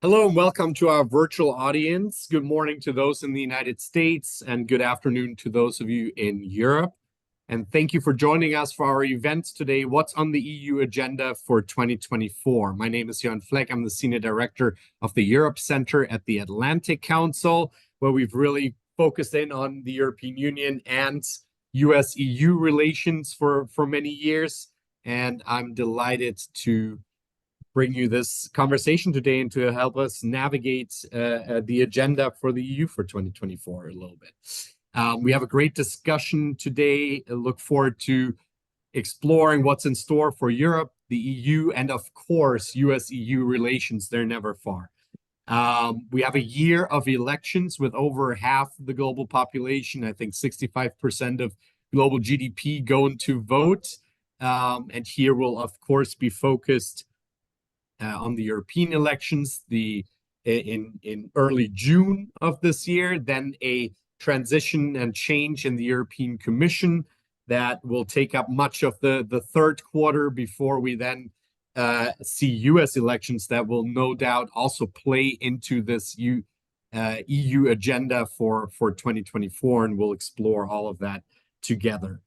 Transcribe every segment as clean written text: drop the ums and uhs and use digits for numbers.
Hello and welcome to our virtual audience. Good morning to those in the United States and good afternoon to those of you in Europe. And thank you for joining us for our event today, What's on the EU Agenda for 2024. My name is Jan Fleck. I'm the Senior Director of the Europe Center at the Atlantic Council, where we've really focused in on the European Union and US-EU relations for many years. And I'm delighted to bring you this conversation today and to help us navigate the agenda for the EU for 2024 a little bit. We have a great discussion today. I look forward to exploring what's in store for Europe, the EU, and of course, US-EU relations. They're never far. We have a year of elections with over half the global population. I think 65% of global GDP going to vote. And here we'll, of course, be focused on the European elections in early June of this year, then a transition and change in the European Commission that will take up much of the third quarter before we then see US elections that will no doubt also play into this EU agenda for 2024, and we'll explore all of that together.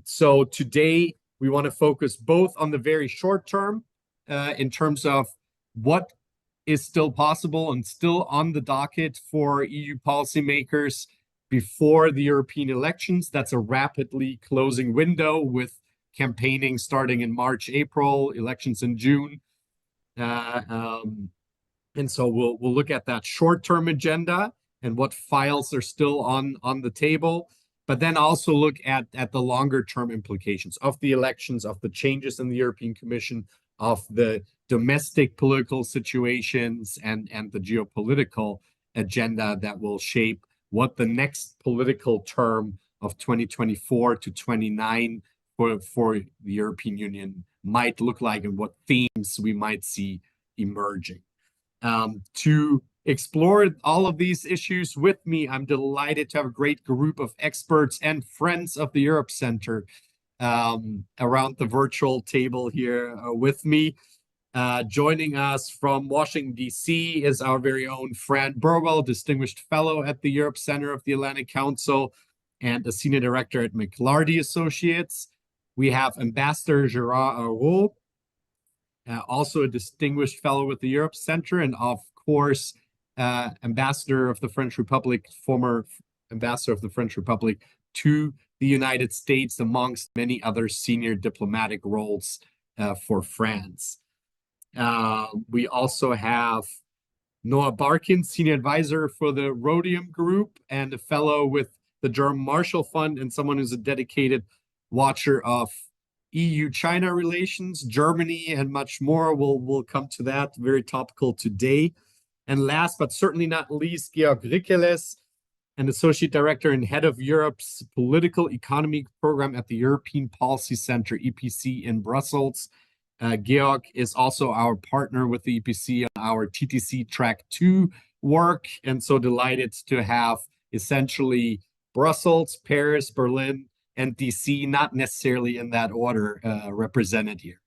So today we want to focus both on the very short term, in terms of what is still possible and still on the docket for EU policymakers before the European elections. That's a rapidly closing window with campaigning starting in March, April, elections in June. And so we'll look at that short-term agenda and what files are still on the table, but then also look at the longer-term implications of the elections, of the changes in the European Commission, of the domestic political situations and the geopolitical agenda that will shape what the next political term of 2024 to 29 for the European Union might look like and what themes we might see emerging. To explore all of these issues with me, I'm delighted to have a great group of experts and friends of the Europe Center around the virtual table here with me. Joining us from Washington, D.C. is our very own Fran Burwell, Distinguished Fellow at the Europe Center of the Atlantic Council and a Senior Director at McLarty Associates. We have Ambassador Gérard Araud, also a Distinguished Fellow with the Europe Center, and of course, Ambassador of the French Republic, former Ambassador of the French Republic to the United States, amongst many other senior diplomatic roles for France. We also have Noah Barkin, Senior Advisor for the Rhodium Group and a fellow with the German Marshall Fund, and someone who's a dedicated watcher of EU-China relations, Germany, and much more. We'll come to that, very topical today. And last but certainly not least, Georg Rikeles, an Associate Director and Head of Europe's Political Economy Program at the European Policy Center, EPC, in Brussels. Georg is also our partner with the EPC on our TTC Track 2 work, and so delighted to have essentially Brussels, Paris, Berlin, and DC, not necessarily in that order, represented here.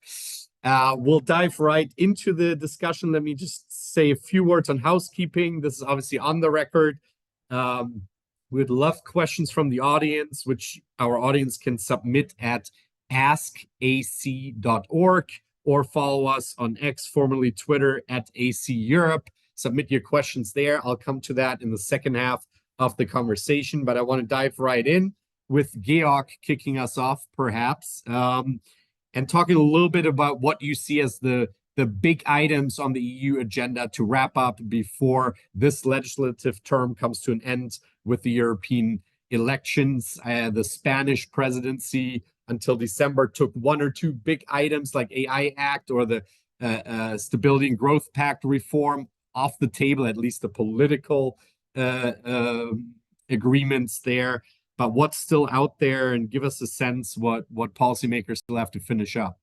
We'll dive right into the discussion. Let me just say a few words on housekeeping. This is obviously on the record. We'd love questions from the audience, which our audience can submit at askac.org or follow us on X, formerly Twitter, at AC Europe. Submit your questions there. I'll come to that in the second half of the conversation, but I want to dive right in with Georg kicking us off, perhaps, and talking a little bit about what you see as the big items on the EU agenda to wrap up before this legislative term comes to an end with the European elections. The Spanish presidency until December took one or two big items like AI Act or the Stability and Growth Pact reform off the table, at least the political agreements there. But what's still out there, and give us a sense what policymakers still have to finish up.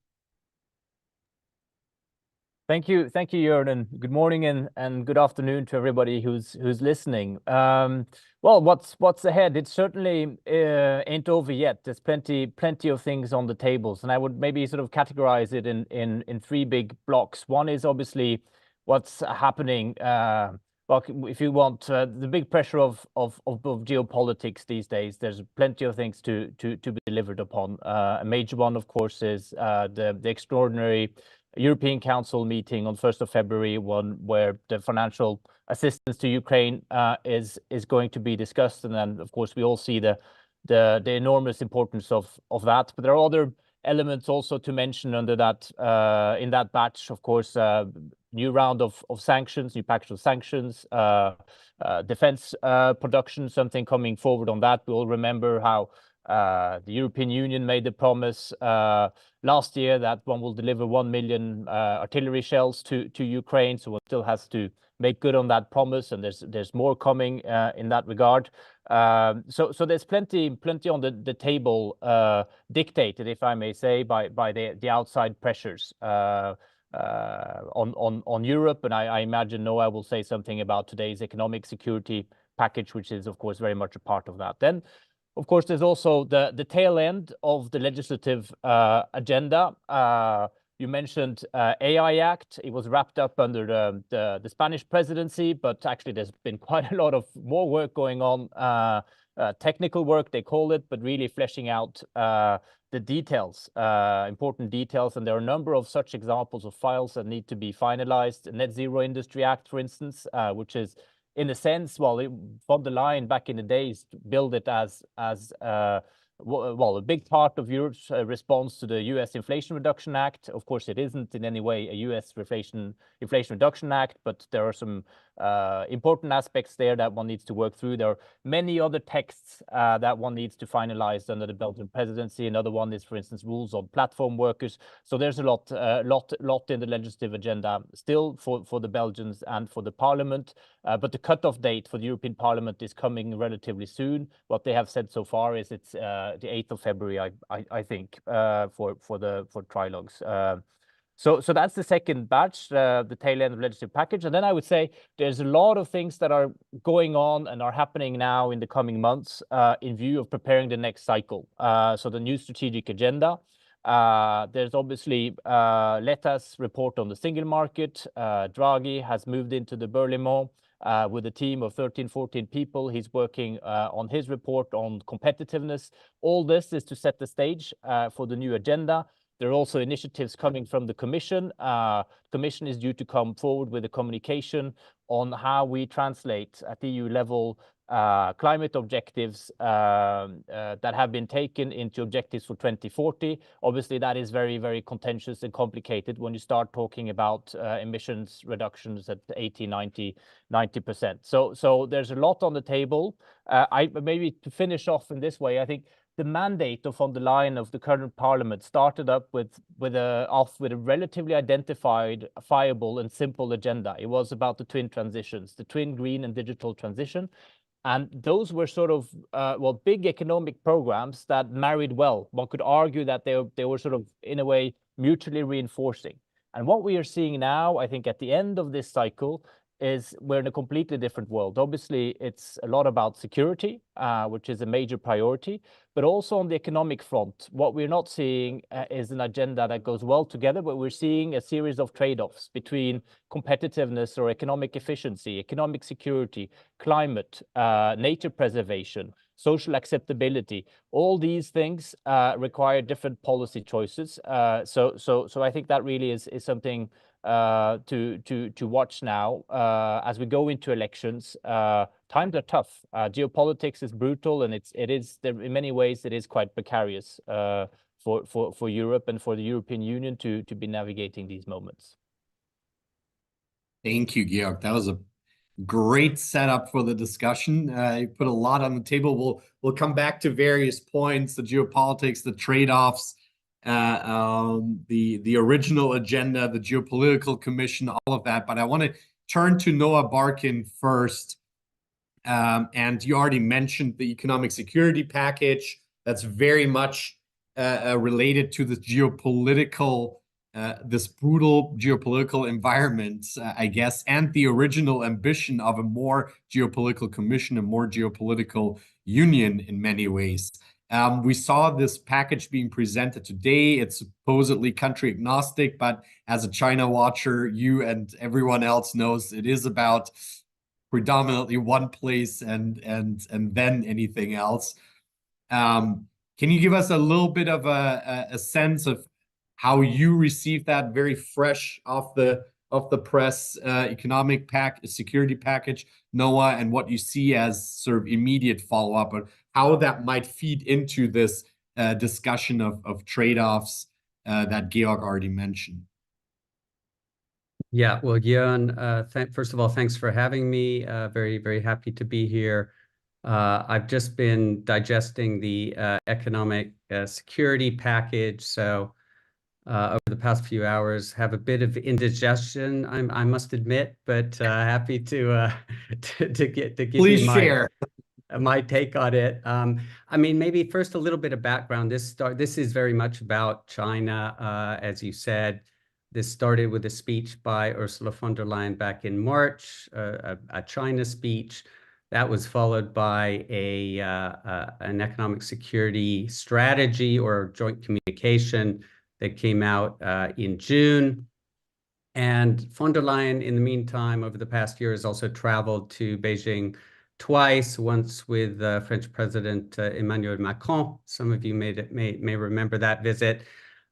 Thank you, Jörn. Good morning and good afternoon to everybody who's listening. Well, what's ahead? It certainly ain't over yet. There's plenty of things on the tables, and I would maybe sort of categorize it in three big blocks. One is obviously what's happening. Well, if you want the big pressure of geopolitics these days, there's plenty of things to be delivered upon. A major one, of course, is the extraordinary European Council meeting on 1st of February, one where the financial assistance to Ukraine is going to be discussed, and then of course we all see the enormous importance of that. But there are other elements also to mention under that in that batch, of course. New round of sanctions, new package of sanctions, defense production, something coming forward on that. We all remember how the European Union made the promise last year that one will deliver 1 million artillery shells to Ukraine. So one still has to make good on that promise, and there's more coming in that regard. So there's plenty on the table, dictated, if I may say, by the outside pressures on Europe. And I imagine Noah will say something about today's economic security package, which is of course very much a part of that. Then, of course, there's also the tail end of the legislative agenda. You mentioned AI Act. It was wrapped up under the Spanish presidency, but actually there's been quite a lot of more work going on, technical work they call it, but really fleshing out the details, important details. And there are a number of such examples of files that need to be finalized. The Net Zero Industry Act, for instance, which is, in a sense, well, von der Leyen back in the days built it as well, a big part of Europe's response to the US Inflation Reduction Act. Of course, it isn't in any way a US Inflation Reduction Act, but there are some important aspects there that one needs to work through. There are many other texts that one needs to finalize under the Belgian presidency. Another one is, for instance, rules on platform workers. So there's a lot in the legislative agenda still for the Belgians and for the Parliament. But the cutoff date for the European Parliament is coming relatively soon. What they have said so far is it's the 8th of February, I think, for trilogues. So that's the second batch, the tail end of legislative package. And then I would say there's a lot of things that are going on and are happening now in the coming months in view of preparing the next cycle. So the new strategic agenda. There's obviously let us report on the single market. Draghi has moved into the Berlaymont with a team of 13, 14 people. He's working on his report on competitiveness. All this is to set the stage for the new agenda. There are also initiatives coming from the Commission. The Commission is due to come forward with a communication on how we translate at the EU level climate objectives that have been taken into objectives for 2040. Obviously, that is very, very contentious and complicated when you start talking about emissions reductions at 80, 90%. So there's a lot on the table. Maybe to finish off in this way, I think the mandate of von der Leyen of the current parliament started up with a relatively identifiable and simple agenda. It was about the twin transitions, the twin green and digital transition. And those were sort of, well, big economic programs that married well. One could argue that they were sort of, in a way, mutually reinforcing. And what we are seeing now, I think, at the end of this cycle, is we're in a completely different world. Obviously, it's a lot about security, which is a major priority, but also on the economic front. What we're not seeing is an agenda that goes well together, but we're seeing a series of trade-offs between competitiveness or economic efficiency, economic security, climate, nature preservation, social acceptability. All these things require different policy choices. So I think that really is something to watch now as we go into elections. Times are tough. Geopolitics is brutal, and it is in many ways it is quite precarious for Europe and for the European Union to be navigating these moments. Thank you, Georg. That was a great setup for the discussion. You put a lot on the table. We'll come back to various points: the geopolitics, the trade-offs, the original agenda, the geopolitical commission, all of that. But I want to turn to Noah Barkin first. And you already mentioned the economic security package. That's very much related to the geopolitical, this brutal geopolitical environment, I guess, and the original ambition of a more geopolitical commission, a more geopolitical union in many ways. We saw this package being presented today. It's supposedly country agnostic, but as a China watcher, you and everyone else knows it is about predominantly one place and then anything else. Can you give us a little bit of a sense of how you received that very fresh off the press economic security package, Noah, and what you see as sort of immediate follow-up, or how that might feed into this discussion of trade-offs that Georg already mentioned? Yeah, well, Jörn, first of all, thanks for having me. Very, very happy to be here. I've just been digesting the economic security package, so over the past few hours, have a bit of indigestion, I must admit, but happy to give Please you share my take on it. I mean, maybe first a little bit of background. This is very much about China, as you said. This started with a speech by Ursula von der Leyen back in March, a China speech. That was followed by an economic security strategy or joint communication that came out in June. And von der Leyen, in the meantime, over the past year, has also traveled to Beijing twice, once with French President Emmanuel Macron. Some of you may remember that visit.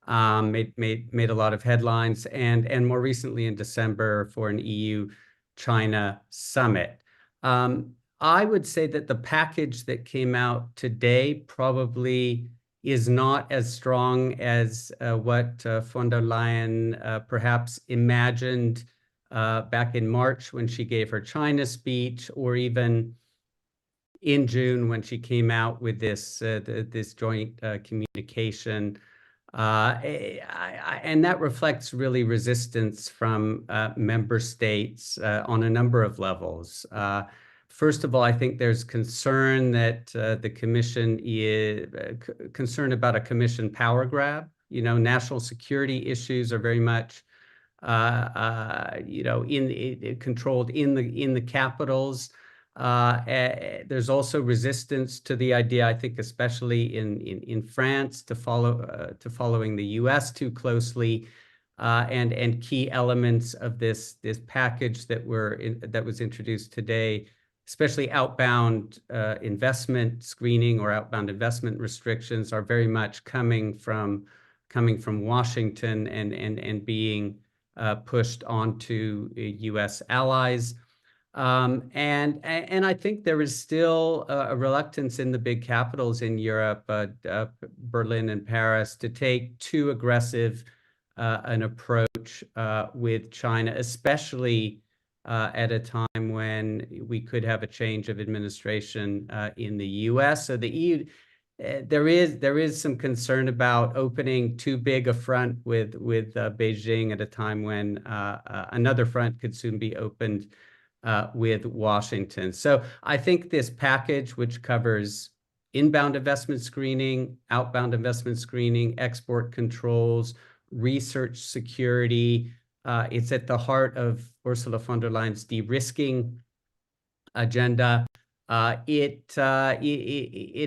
Made a lot of headlines, and more recently in December for an EU-China summit. I would say that the package that came out today probably is not as strong as what von der Leyen perhaps imagined back in March when she gave her China speech, or even in June when she came out with this joint communication. And that reflects really resistance from member states on a number of levels. First of all, I think there's concern that the Commission is concerned about a Commission power grab. You know, national security issues are very much, controlled in the capitals. There's also resistance to the idea, I think, especially in France, to following the U.S. too closely, and key elements of this package that was introduced today, especially outbound investment screening or outbound investment restrictions, are very much coming from Washington and being pushed onto U.S. allies. And I think there is still a reluctance in the big capitals in Europe, Berlin and Paris, to take too aggressive an approach with China, especially at a time when we could have a change of administration in the US. So the EU, there is some concern about opening too big a front with Beijing at a time when another front could soon be opened with Washington. So I think this package, which covers inbound investment screening, outbound investment screening, export controls, research security, it's at the heart of Ursula von der Leyen's de-risking agenda. It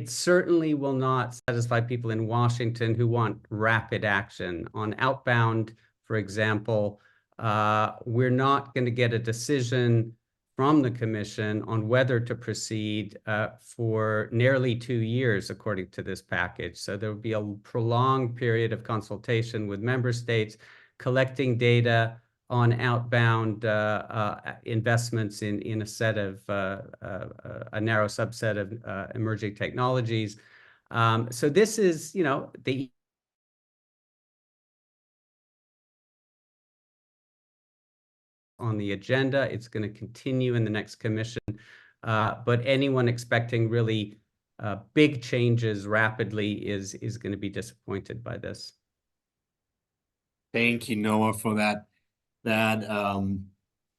certainly will not satisfy people in Washington who want rapid action. On outbound, for example, we're not going to get a decision from the Commission on whether to proceed for nearly 2 years, according to this package. So there will be a prolonged period of consultation with member states, collecting data on outbound investments in a set of a narrow subset of emerging technologies. So this is, the on the agenda. It's going to continue in the next Commission, but anyone expecting really big changes rapidly is going to be disappointed by this. Thank you, Noah, for that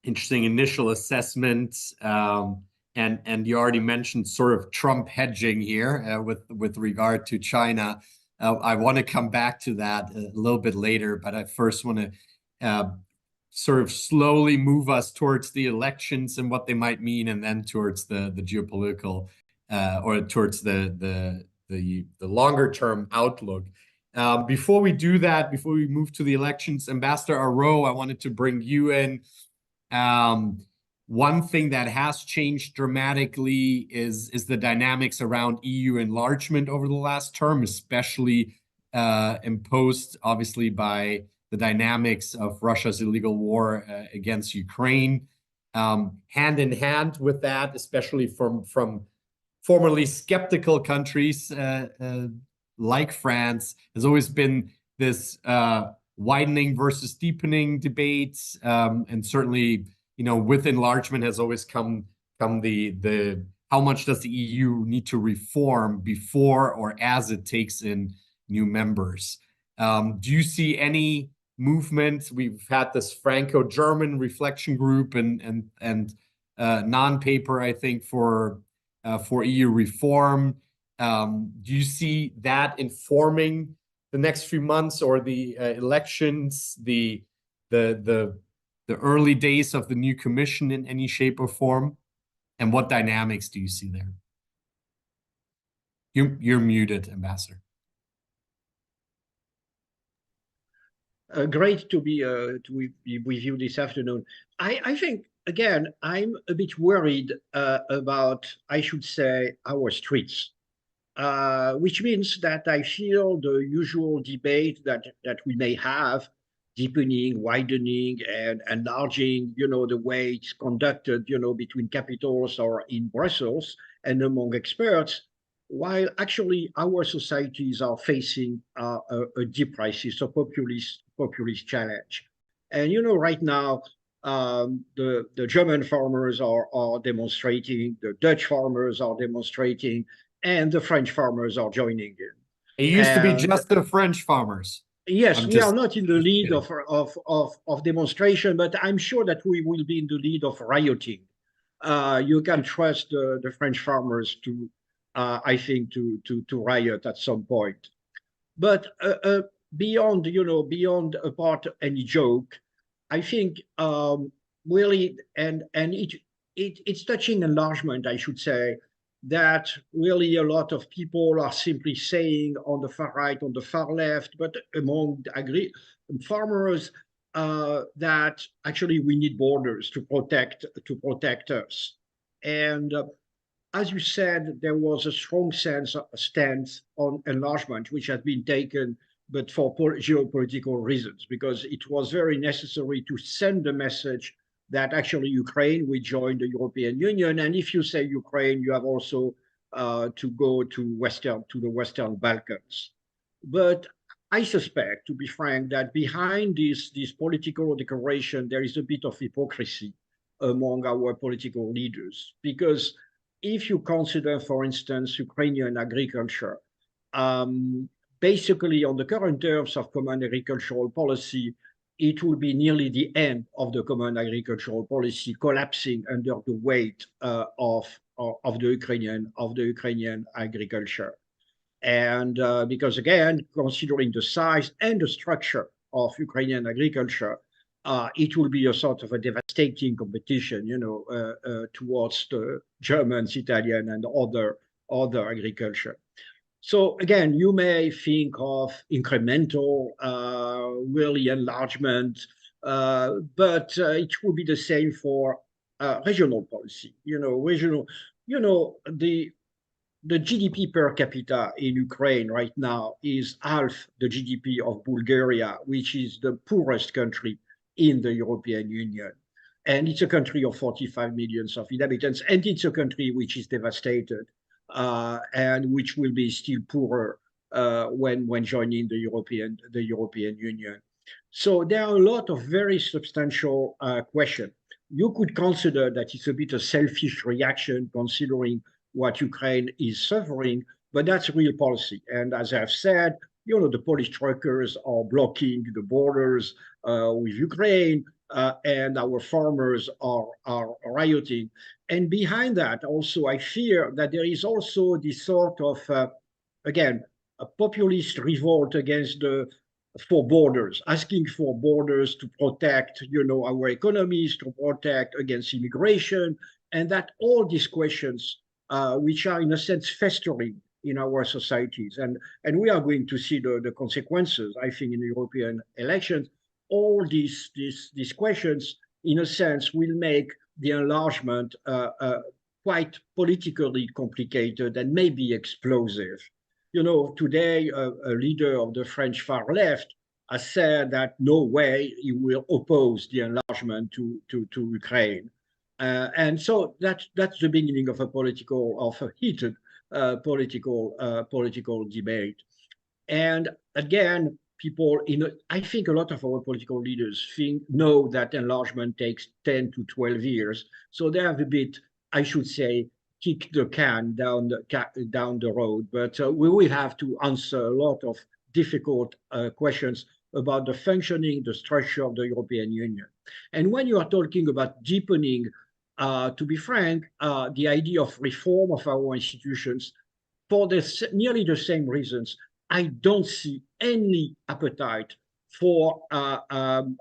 interesting initial assessment. And you already mentioned sort of Trump hedging here with regard to China. I want to come back to that a little bit later, but I first want to sort of slowly move us towards the elections and what they might mean, and then towards the geopolitical or towards the longer term outlook. Before we do that, before we move to the elections, Ambassador Arro, I wanted to bring you in. One thing that has changed dramatically is the dynamics around EU enlargement over the last term, especially imposed, obviously, by the dynamics of Russia's illegal war against Ukraine. Hand in hand with that, especially from formerly skeptical countries like France, has always been this widening versus deepening debates, and certainly, with enlargement has always come the how much does the EU need to reform before or as it takes in new members. Do you see any movement? We've had this Franco-German reflection group and non-paper, I think, for EU reform. Do you see that informing the next few months or the elections, the early days of the new commission in any shape or form? And what dynamics do you see there? You're muted, Ambassador. Great to be with you this afternoon. I think, again, I'm a bit worried about, I should say, our streets, which means that I feel the usual debate that we may have, deepening, widening, and enlarging, the way it's conducted, between capitals or in Brussels and among experts, while actually our societies are facing a deep crisis, a populist challenge. And right now, the German farmers are demonstrating, the Dutch farmers are demonstrating, and the French farmers are joining in. It used to be just the French farmers. Yes, we are not in the lead of demonstration, but I'm sure that we will be in the lead of rioting. You can trust the French farmers to, I think, to riot at some point. But beyond apart any joke, I think really, and it's touching enlargement, I should say, that really a lot of people are simply saying on the far right, on the far left, but among farmers, that actually we need borders to protect us. And as you said, there was a strong stance on enlargement, which has been taken, but for geopolitical reasons, because it was very necessary to send the message that actually Ukraine will join the European Union. And if you say Ukraine, you have also to go to the Western Balkans. But I suspect, to be frank, that behind this political declaration, there is a bit of hypocrisy among our political leaders. Because if you consider, for instance, Ukrainian agriculture, basically on the current terms of common agricultural policy, it will be nearly the end of the common agricultural policy collapsing under the weight of the Ukrainian agriculture. And because, again, considering the size and the structure of Ukrainian agriculture, it will be a sort of a devastating competition, towards the Germans, Italian, and other agriculture. So again, you may think of incremental, really enlargement, but it will be the same for regional policy. The GDP per capita in Ukraine right now is half the GDP of Bulgaria, which is the poorest country in the European Union. And it's a country of 45 million of inhabitants, and it's a country which is devastated. And which will be still poorer when joining the European Union. So there are a lot of very substantial questions. You could consider that it's a bit of selfish reaction considering what Ukraine is suffering, but that's real policy. And as I've said, the Polish truckers are blocking the borders with Ukraine, and our farmers are rioting. And behind that, also, I fear that there is also this sort of, again, a populist revolt against for borders, asking for borders to protect, our economies, to protect against immigration, and that all these questions, which are in a sense festering in our societies. And we are going to see the consequences, I think, in the European elections. All these questions, in a sense, will make the enlargement quite politically complicated and maybe explosive. You know, today, a leader of the French far left has said that no way he will oppose the enlargement to Ukraine. And so that's the beginning of a heated political debate. And again, I think a lot of our political leaders know that enlargement takes 10 to 12 years. So they have a bit, I should say, kick the can down the road. But we will have to answer a lot of difficult questions about the functioning, the structure of the European Union. And when you are talking about deepening, to be frank, the idea of reform of our institutions, for nearly the same reasons, I don't see any appetite for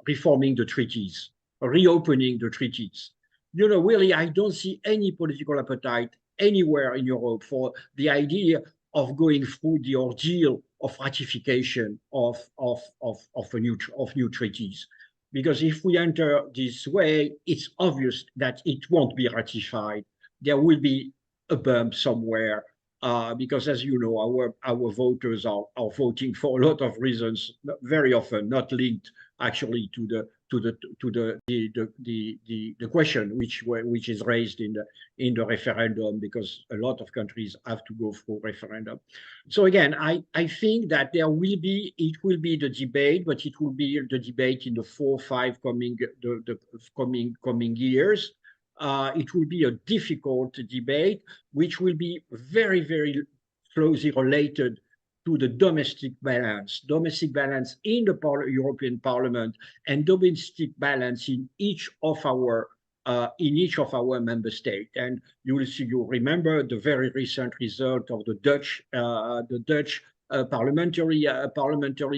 reforming the treaties, reopening the treaties. You know, really, I don't see any political appetite anywhere in Europe for the idea of going through the ordeal of ratification of new treaties. Because if we enter this way, it's obvious that it won't be ratified. There will be a bump somewhere. Because, as you know, our voters are voting for a lot of reasons, very often not linked actually to the question which is raised in the referendum, because a lot of countries have to go through referendum. So again, I think that it will be the debate, but it will be the debate in the 4 or 5 coming years. It will be a difficult debate, which will be very, very closely related to the domestic balance in the European Parliament, and domestic balance in each of our member states. And you remember the very recent result of the Dutch parliamentary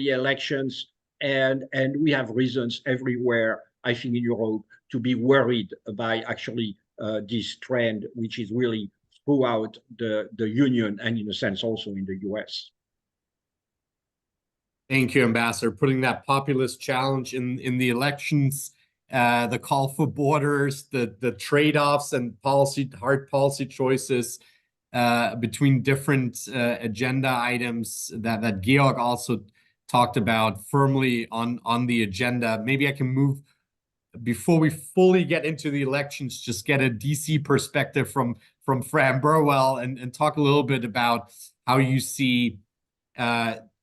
elections, and we have reasons everywhere, I think, in Europe to be worried by actually this trend, which is really throughout the Union, and in a sense also in the US. Thank you, Ambassador. Putting that populist challenge in the elections, the call for borders, the trade-offs and hard policy choices between different agenda items that Georg also talked about firmly on the agenda. Maybe I can move, before we fully get into the elections, just get a DC perspective from Fran Burwell and talk a little bit about how you see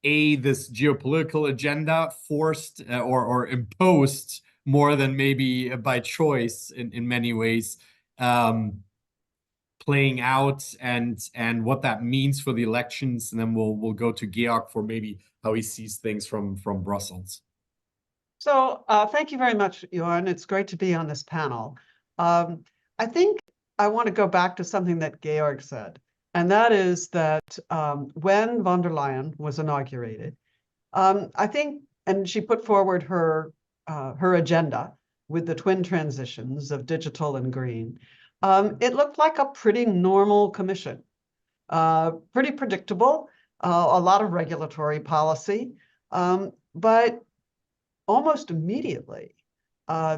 this geopolitical agenda forced or imposed more than maybe by choice in many ways, playing out, and what that means for the elections. And then we'll go to Georg for maybe how he sees things from Brussels. So thank you very much, Johan. It's great to be on this panel. I think I want to go back to something that Georg said, and that is that when von der Leyen was inaugurated, I think, and she put forward her agenda with the twin transitions of digital and green, it looked like a pretty normal commission, pretty predictable, a lot of regulatory policy, but almost immediately,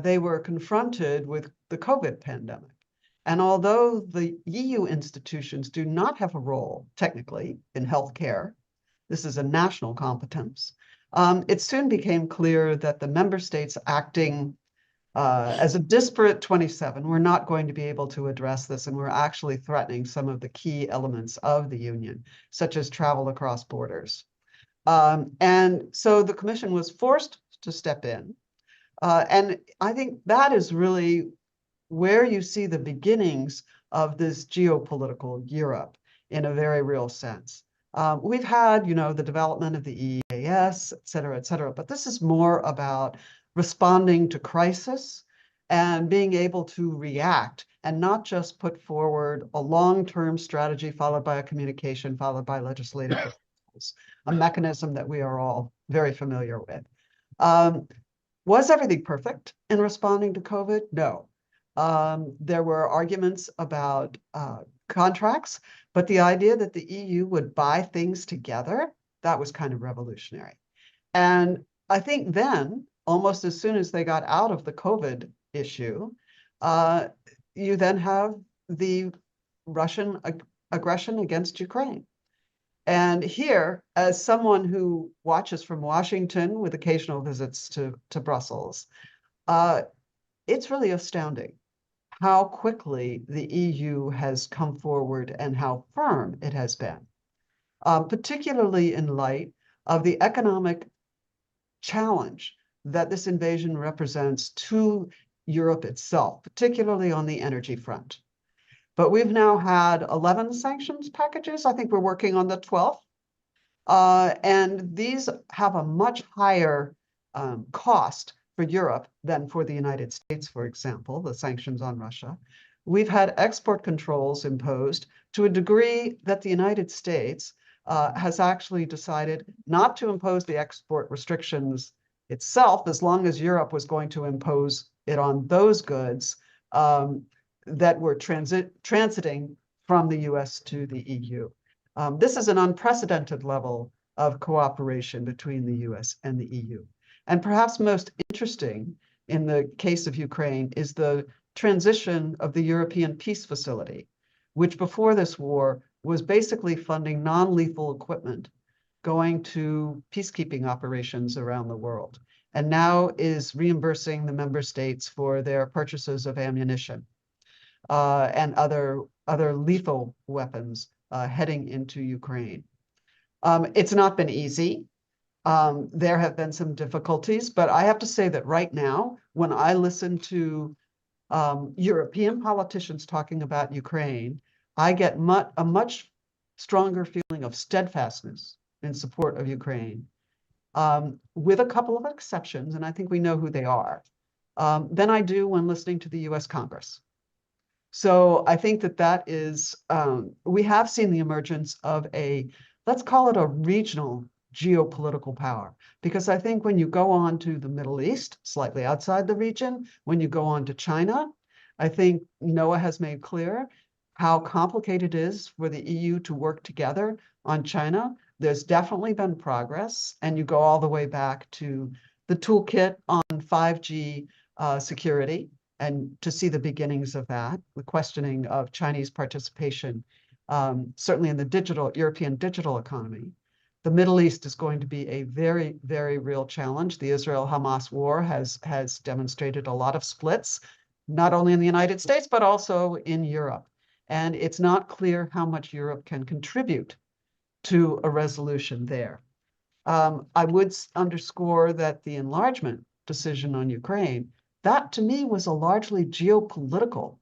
they were confronted with the COVID pandemic. And although the EU institutions do not have a role, technically, in healthcare, this is a national competence, it soon became clear that the member states acting as a disparate 27 were not going to be able to address this, and were actually threatening some of the key elements of the union, such as travel across borders. And so the Commission was forced to step in. And I think that is really where you see the beginnings of this geopolitical Europe in a very real sense. We've had, the development of the EEAS, et cetera, but this is more about responding to crisis and being able to react, and not just put forward a long-term strategy followed by a communication, followed by legislative proposals, a mechanism that we are all very familiar with. Was everything perfect in responding to COVID? No. There were arguments about contracts, but the idea that the EU would buy things together, that was kind of revolutionary. And I think then, almost as soon as they got out of the COVID issue, you then have the Russian aggression against Ukraine. And here, as someone who watches from Washington with occasional visits to Brussels, it's really astounding how quickly the EU has come forward and how firm it has been, particularly in light of the economic challenge that this invasion represents to Europe itself, particularly on the energy front. But we've now had 11 sanctions packages. I think we're working on the 12th. And these have a much higher cost for Europe than for the United States, for example, the sanctions on Russia. We've had export controls imposed to a degree that the United States has actually decided not to impose the export restrictions itself, as long as Europe was going to impose it on those goods that were transiting from the US to the EU. This is an unprecedented level of cooperation between the US and the EU. And perhaps most interesting in the case of Ukraine is the transition of the European Peace Facility, which before this war was basically funding non-lethal equipment going to peacekeeping operations around the world, and now is reimbursing the member states for their purchases of ammunition and other lethal weapons heading into Ukraine. It's not been easy. There have been some difficulties, but I have to say that right now, when I listen to European politicians talking about Ukraine, I get a much stronger feeling of steadfastness in support of Ukraine, with a couple of exceptions, and I think we know who they are, than I do when listening to the US Congress. So I think that is, we have seen the emergence of let's call it a regional geopolitical power. Because I think when you go on to the Middle East, slightly outside the region, when you go on to China, I think Noah has made clear how complicated it is for the EU to work together on China. There's definitely been progress, and you go all the way back to the toolkit on 5G security, and to see the beginnings of that, the questioning of Chinese participation, certainly in the European digital economy. The Middle East is going to be a very, very real challenge. The Israel-Hamas war has demonstrated a lot of splits, not only in the United States, but also in Europe. And it's not clear how much Europe can contribute to a resolution there. I would underscore that the enlargement decision on Ukraine, that to me was a largely geopolitical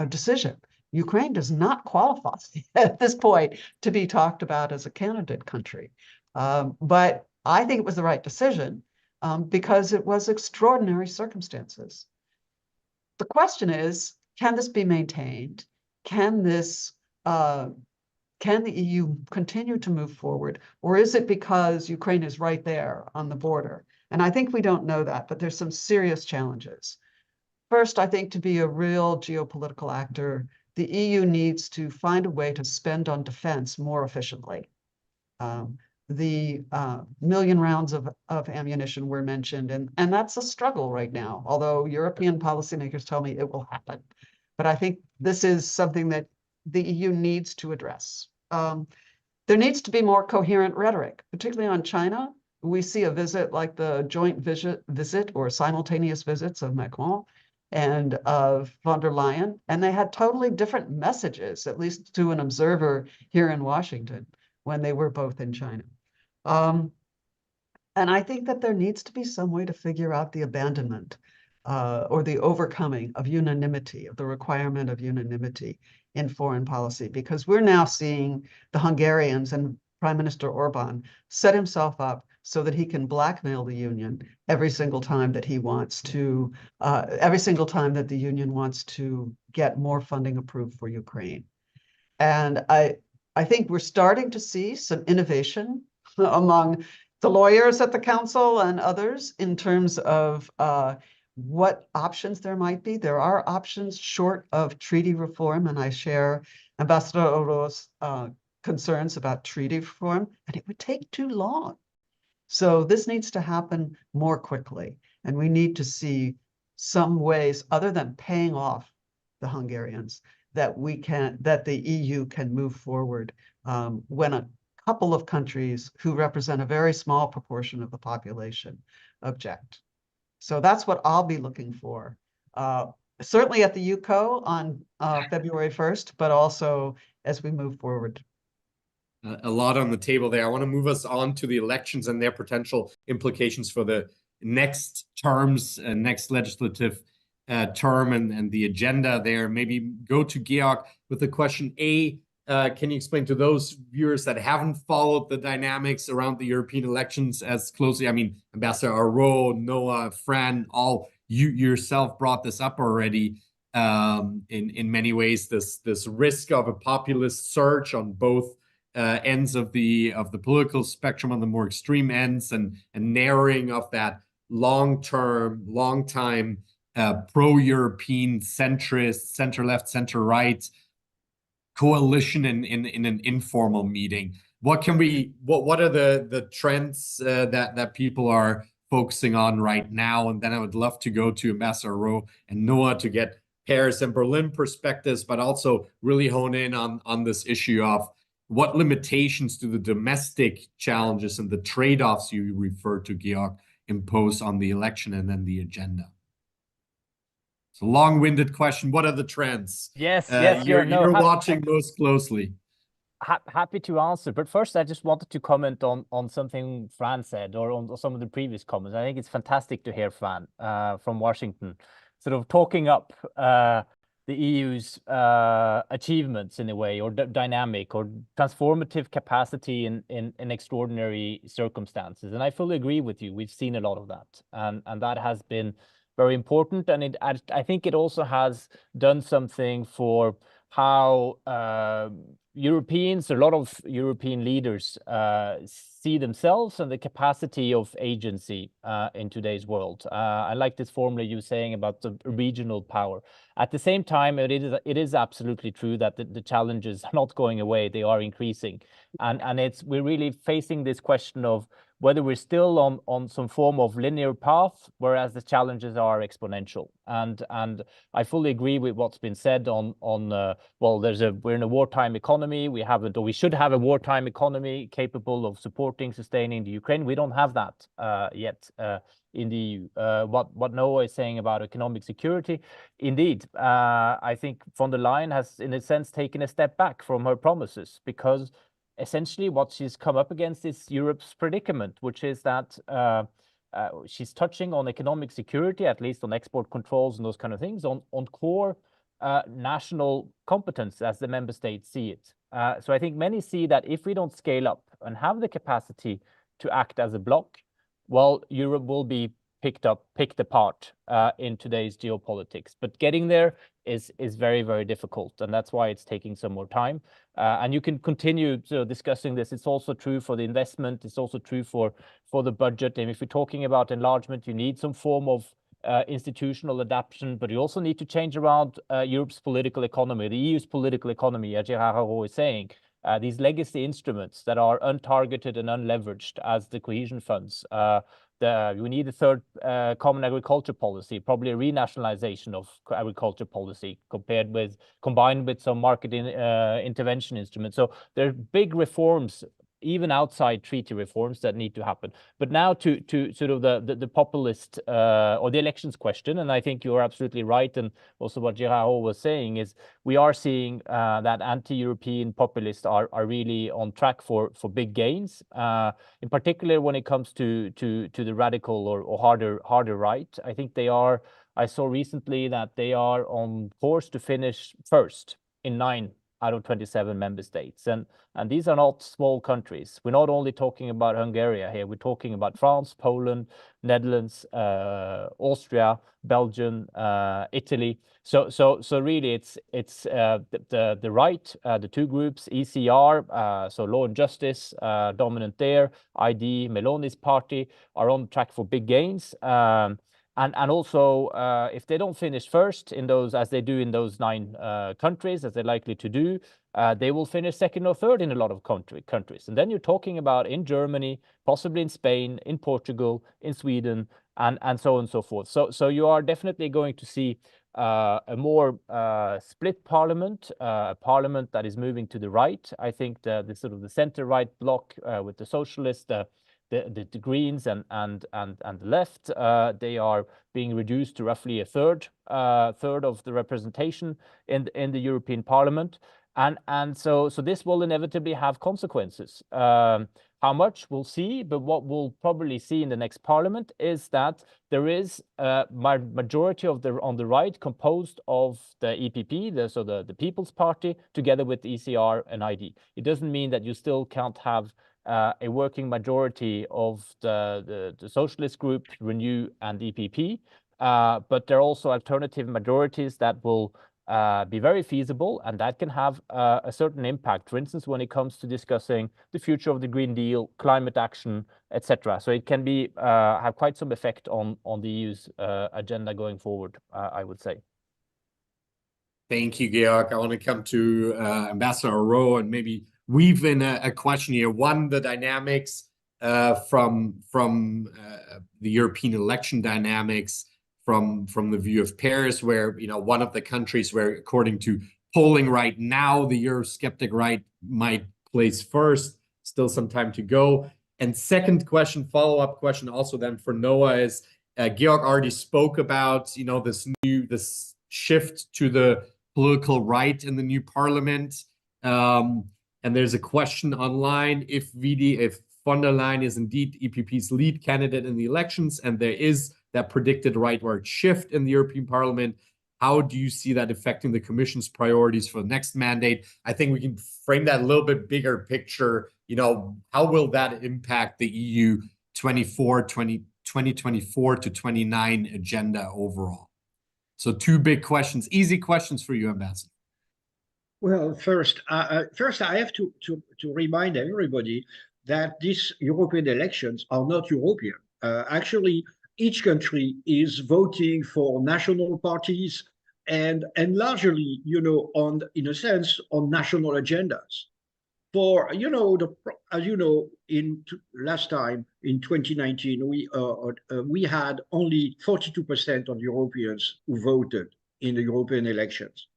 decision. Ukraine does not qualify at this point to be talked about as a candidate country. But I think it was the right decision because it was extraordinary circumstances. The question is, can this be maintained? Can the EU continue to move forward? Or is it because Ukraine is right there on the border? And I think we don't know that, but there's some serious challenges. First, I think to be a real geopolitical actor, the EU needs to find a way to spend on defense more efficiently. The million rounds of ammunition were mentioned, and that's a struggle right now, although European policymakers tell me it will happen. But I think this is something that the EU needs to address. There needs to be more coherent rhetoric, particularly on China. We see a visit like the joint visit or simultaneous visits of Macron and of von der Leyen, and they had totally different messages, at least to an observer here in Washington, when they were both in China. And I think that there needs to be some way to figure out the abandonment or the overcoming of unanimity, of the requirement of unanimity in foreign policy, because we're now seeing the Hungarians and Prime Minister Orban set himself up so that he can blackmail the union every single time that he wants to, every single time that the union wants to get more funding approved for Ukraine. And I think we're starting to see some innovation among the lawyers at the council and others in terms of what options there might be. There are options short of treaty reform, and I share Ambassador Auro's concerns about treaty reform, and it would take too long. So this needs to happen more quickly, and we need to see some ways other than paying off the Hungarians that the EU can move forward when a couple of countries who represent a very small proportion of the population object. So that's what I'll be looking for. Certainly at the UCO on February 1st, but also as we move forward. A lot on the table there. I want to move us on to the elections and their potential implications for the next terms, next legislative term and the agenda there. Maybe go to Georg with the question A. Can you explain to those viewers that haven't followed the dynamics around the European elections as closely? I mean, Ambassador Auro, Noah, Fran, all you yourself brought this up already. In many ways, this risk of a populist surge on both ends of the political spectrum, on the more extreme ends, and narrowing of that long time pro-European centrist, center-left, center-right coalition in an informal meeting. What are the trends that people are focusing on right now? And then I would love to go to Ambassador Rowe and Noah to get Paris and Berlin perspectives, but also really hone in on this issue of what limitations do the domestic challenges and the trade-offs you refer to, Georg, impose on the election and then the agenda? It's a long-winded question. What are the trends? Yes, you're watching most closely. Happy to answer, but first I just wanted to comment on something Fran said, or on some of the previous comments. I think it's fantastic to hear Fran from Washington sort of talking up the EU's achievements in a way, or dynamic or transformative capacity in extraordinary circumstances. And I fully agree with you. We've seen a lot of that, and that has been very important. And I think it also has done something for how Europeans, a lot of European leaders see themselves and the capacity of agency in today's world. I like this formula you were saying about the regional power. At the same time, it is absolutely true that the challenges are not going away; they are increasing, and we're really facing this question of whether we're still on some form of linear path, whereas the challenges are exponential. And I fully agree with what's been said on well, we're in a wartime economy. We haven't, or we should have a wartime economy capable of supporting, sustaining the Ukraine. We don't have that yet in the EU. What Noah is saying about economic security, indeed, I think von der Leyen has, in a sense, taken a step back from her promises, because essentially what she's come up against is Europe's predicament, which is that she's touching on economic security, at least on export controls and those kind of things, on core national competence as the member states see it. So I think many see that if we don't scale up and have the capacity to act as a bloc, well, Europe will be picked apart in today's geopolitics. But getting there is very, very difficult, and that's why it's taking some more time. And you can continue discussing this. It's also true for the investment. It's also true for the budget. And if you're talking about enlargement, you need some form of institutional adaptation, but you also need to change around Europe's political economy, the EU's political economy, as Gerhard Haro is saying. These legacy instruments that are untargeted and unleveraged as the cohesion funds. We need a third common agriculture policy, probably a renationalization of agriculture policy combined with some market intervention instruments. So there are big reforms, even outside treaty reforms, that need to happen. But now to sort of the populist or the elections question, and I think you're absolutely right, and also what Gerhard was saying is we are seeing that anti-European populists are really on track for big gains, in particular when it comes to the radical or harder right. I think they are. I saw recently that they are on course to finish first in 9 out of 27 member states. And these are not small countries. We're not only talking about Hungary here, we're talking about France, Poland, Netherlands, Austria, Belgium, Italy. So really it's the right, the two groups, ECR, so Law and Justice, dominant there, ID, Meloni's party, are on track for big gains. And also, if they don't finish first in those, as they do in those 9 countries, as they're likely to do, they will finish second or third in a lot of countries. And then you're talking about in Germany, possibly in Spain, in Portugal, in Sweden, and so on and so forth. So you are definitely going to see a more split parliament, a parliament that is moving to the right. I think the sort of the center-right bloc with the socialists, the Greens and the left, they are being reduced to roughly a third of the representation in the European Parliament, and so this will inevitably have consequences. How much we'll see, but what we'll probably see in the next Parliament is that there is a majority on the right composed of the EPP, so the People's Party, together with the ECR and ID. It doesn't mean that you still can't have a working majority of the socialist group, Renew and EPP, but there are also alternative majorities that will be very feasible, and that can have a certain impact, for instance, when it comes to discussing the future of the Green Deal, climate action, etc. So it can be have quite some effect on the EU's agenda going forward, I would say. Thank you, Georg. I want to come to Ambassador Rowe and maybe weave in a question here. One, the dynamics from the European election dynamics, from the view of Paris, where, you know, one of the countries where, according to polling right now, the Eurosceptic right might place first, still some time to go. And second question, follow-up question also then for Noah is, Georg already spoke about, you know, this shift to the political right in the new parliament. And there's a question online, if von der Leyen is indeed EPP's lead candidate in the elections, and there is that predicted rightward shift in the European Parliament, how do you see that affecting the Commission's priorities for the next mandate? I think we can frame that a little bit bigger picture. You know, how will that impact the EU 2024 to 29 agenda overall? So 2 big questions, easy questions for you, Ambassador. Well, first I have to remind everybody that these European elections are not European. Actually, each country is voting for national parties and largely, you know, in a sense, on national agendas. For, you know, as you know, last time in 2019, we had only 42% of Europeans who voted in the European elections.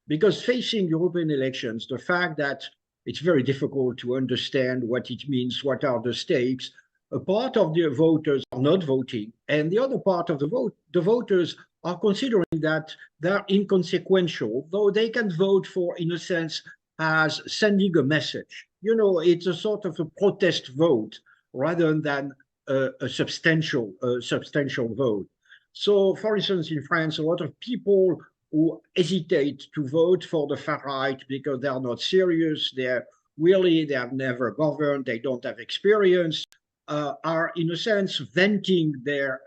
Because facing European elections, the fact that it's very difficult to understand what it means, what are the stakes, a part of the voters are not voting, and the other part of the voters are considering that they're inconsequential, though they can vote for, in a sense, as sending a message. You know, it's a sort of a protest vote rather than a substantial vote. So, for instance, in France, a lot of people who hesitate to vote for the far right because they are not serious, they have never governed, they don't have experience, are in a sense venting their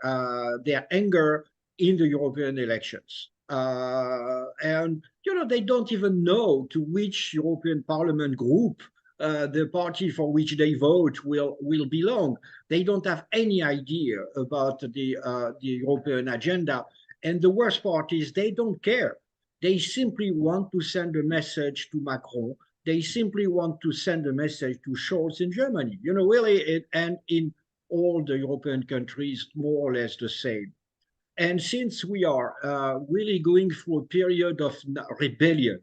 anger in the European elections. And, you know, they don't even know to which European Parliament group the party for which they vote will belong. They don't have any idea about the European agenda. And the worst part is they don't care. They simply want to send a message to Macron. They simply want to send a message to Scholz in Germany. You know, really, and in all the European countries, more or less the same. And since we are really going through a period of rebellion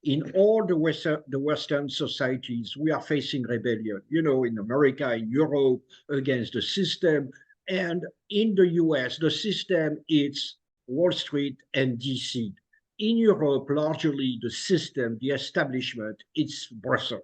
in all the Western societies, we are facing rebellion, you know, in America, in Europe, against the system. And in the US, the system is Wall Street and DC. In Europe, largely the system, the establishment, it's Brussels.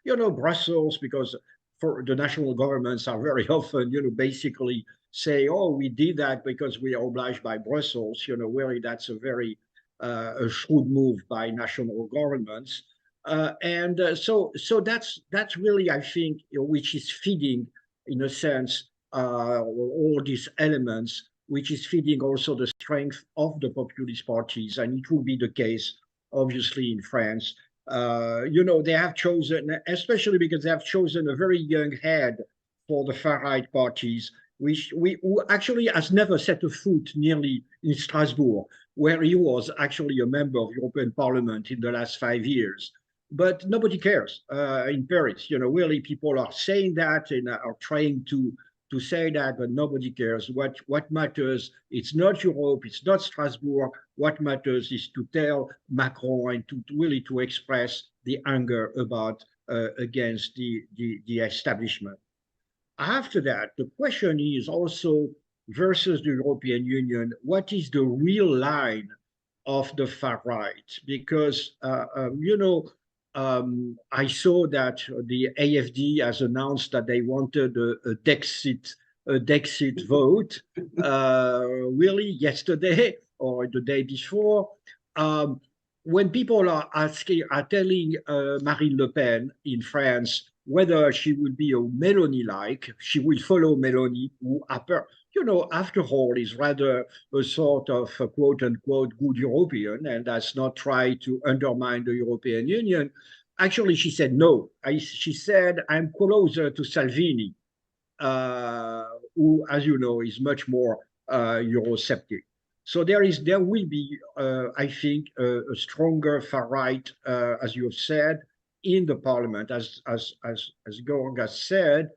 You know, Brussels, because for the national governments are very often, you know, basically say, oh, we did that because we are obliged by Brussels. You know, really, that's a very a shrewd move by national governments. So that's really, I think, you know, which is feeding, in a sense, all these elements, which is feeding also the strength of the populist parties. And it will be the case, obviously, in France. You know, they have chosen, especially because they have chosen a very young head for the far-right parties. who actually has never set a foot nearly in Strasbourg, where he was actually a member of European Parliament in the last 5 years. But nobody cares in Paris. Really, people are saying that and are trying to say that, but nobody cares. What matters, it's not Europe, it's not Strasbourg. What matters is to tell Macron and to really to express the anger about against the establishment. After that, the question is also versus the European Union, what is the real line of the far right? Because, I saw that the AFD has announced that they wanted a Dexit vote, really yesterday or the day before. When people are telling Marine Le Pen in France whether she will be a Meloni-like, she will follow Meloni, who, after all, is rather a sort of a quote-unquote good European and does not try to undermine the European Union. Actually, she said no. She said, I'm closer to Salvini, who, as you know, is much more Eurosceptic. So there will be, I think, a stronger far right, as you have said, in the parliament, as Georg has said.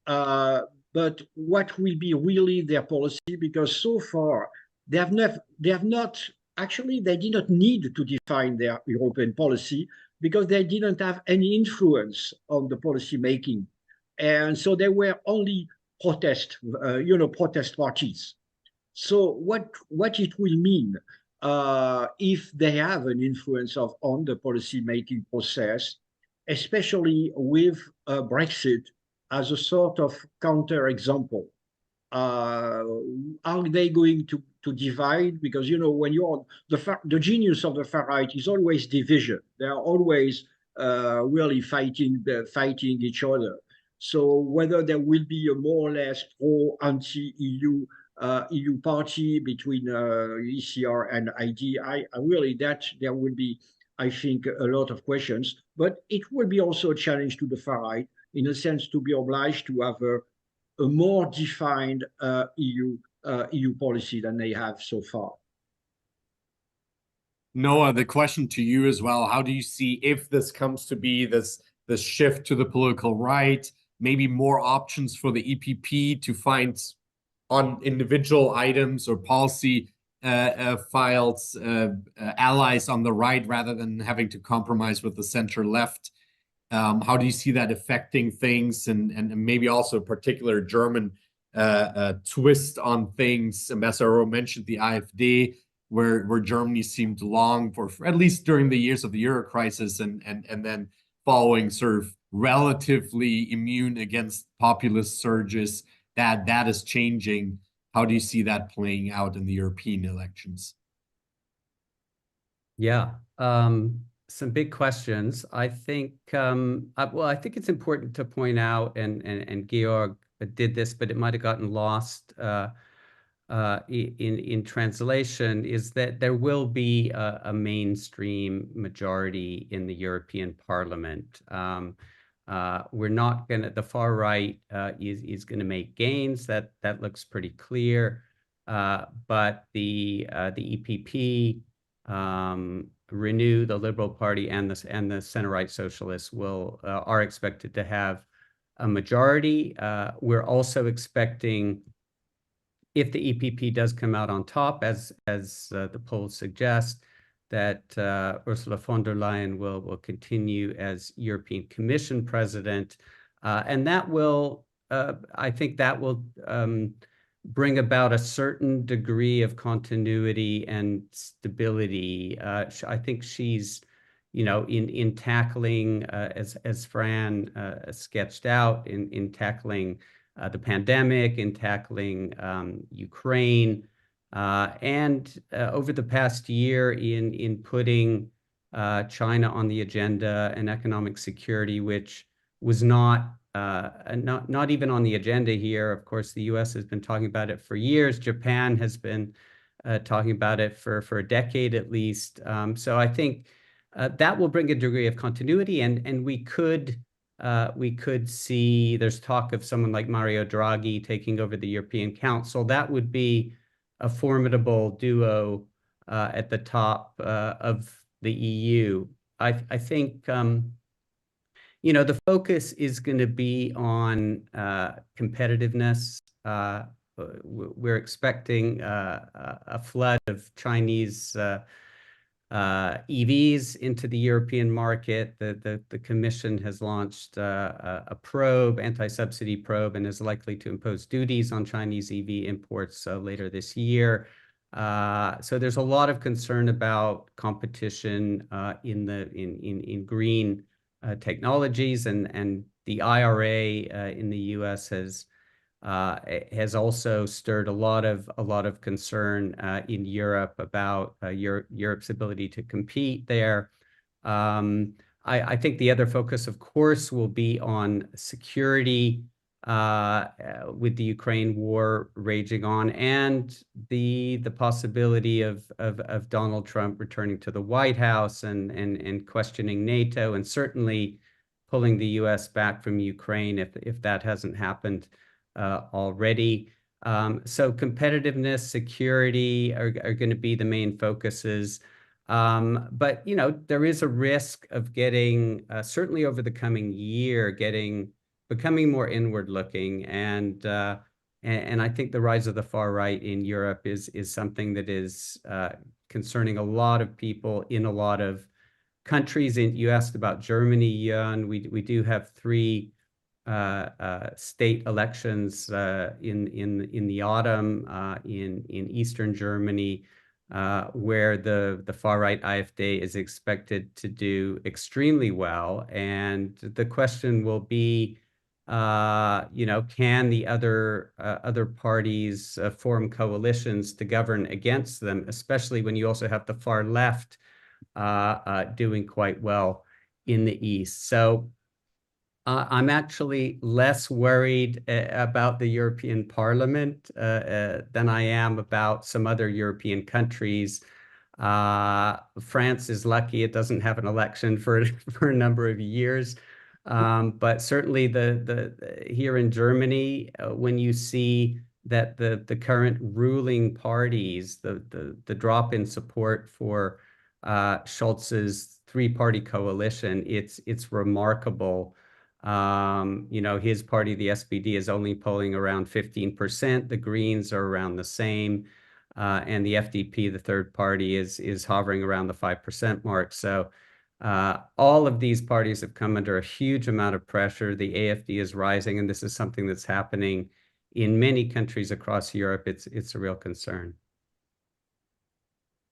But what will be really their policy? Because so far they have not actually, they did not need to define their European policy because they didn't have any influence on the policy making, and so they were only protest parties. So what it will mean if they have an influence on the policy making process, especially with Brexit as a sort of counter example. Are they going to divide? Because when you're the genius of the far right is always division. They are always really fighting each other. So whether there will be a more or less pro-anti-EU EU party between ECR and ID, there will be, I think, a lot of questions. But it will be also a challenge to the far right, in a sense, to be obliged to have a more defined EU policy than they have so far. Noah, the question to you as well, how do you see, if this comes to be this shift to the political right, maybe more options for the EPP to find on individual items or policy files, allies on the right rather than having to compromise with the center left? How do you see that affecting things, and maybe also a particular German twist on things? Ambassador Rowe mentioned the AfD, where Germany seemed long for at least during the years of the Euro crisis, and then following sort of relatively immune against populist surges. That is changing. How do you see that playing out in the European elections? Yeah, some big questions. I think, I think it's important to point out, and Georg did this, but it might have gotten lost in translation, is that there will be a mainstream majority in the European Parliament. We're not going to, the far right is going to make gains. That looks pretty clear. But the EPP, Renew, the Liberal Party, and the center-right socialists are expected to have a majority. We're also expecting, if the EPP does come out on top, as the polls suggest, that Ursula von der Leyen will continue as European Commission president, and that will, I think, that will bring about a certain degree of continuity and stability. I think she's, in tackling, as Fran sketched out, in tackling the pandemic, in tackling Ukraine, and over the past year in putting China on the agenda and economic security, which was not even on the agenda here. Of course, the US has been talking about it for years. Japan has been talking about it for a decade at least. So I think that will bring a degree of continuity, and we could we could see there's talk of someone like Mario Draghi taking over the European Council. That would be a formidable duo at the top of the EU. I think the focus is going to be on competitiveness. We're expecting a flood of Chinese EVs into the European market. The Commission has launched a probe, anti-subsidy probe, and is likely to impose duties on Chinese EV imports later this year. So there's a lot of concern about competition in green technologies, and the IRA in the U.S. has also stirred a lot of concern in Europe about Europe's ability to compete there. I think the other focus, of course, will be on security with the Ukraine war raging on, and the possibility of Donald Trump returning to the White House and questioning NATO, and certainly pulling the U.S. back from Ukraine if that hasn't happened already. So competitiveness, security are going to be the main focuses. But there is a risk of getting, certainly over the coming year, becoming more inward looking, and I think the rise of the far right in Europe is something that is concerning a lot of people in a lot of countries. And you asked about Germany, Jan. We do have 3 state elections in the autumn in Eastern Germany, where the far-right AfD is expected to do extremely well. And the question will be, can the other parties form coalitions to govern against them, especially when you also have the far left doing quite well in the East. So I'm actually less worried about the European Parliament than I am about some other European countries. France is lucky it doesn't have an election for a number of years. But certainly here in Germany, when you see that the current ruling parties, the drop in support for Scholz's 3-party coalition, it's remarkable. His party, the SPD, is only polling around 15%. The Greens are around the same. And the FDP, the third party, is hovering around the 5% mark. So all of these parties have come under a huge amount of pressure. The AfD is rising, and this is something that's happening in many countries across Europe. It's a real concern.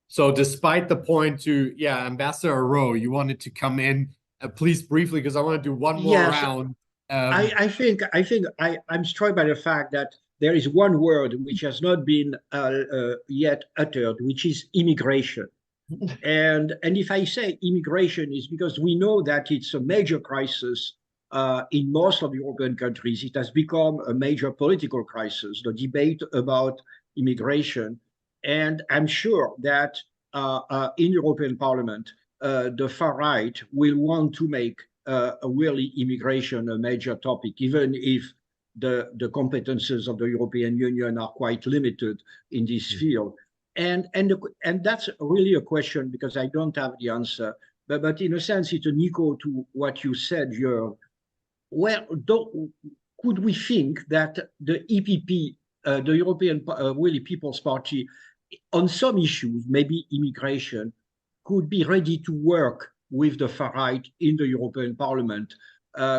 So despite the point to, Ambassador Rowe, you wanted to come in, please briefly, because I want to do one more round. I think I'm struck by the fact that there is one word which has not been yet uttered, which is immigration. And if I say immigration, is because we know that it's a major crisis in most of the European countries. It has become a major political crisis, the debate about immigration. And I'm sure that in the European Parliament, the far right will want to make really immigration a major topic, even if the competences of the European Union are quite limited in this field. And that's really a question, because I don't have the answer. But in a sense, it's an echo to what you said, Jörg. Well, could we think that the EPP, the European really People's Party, on some issues, maybe immigration, could be ready to work with the far right in the European Parliament,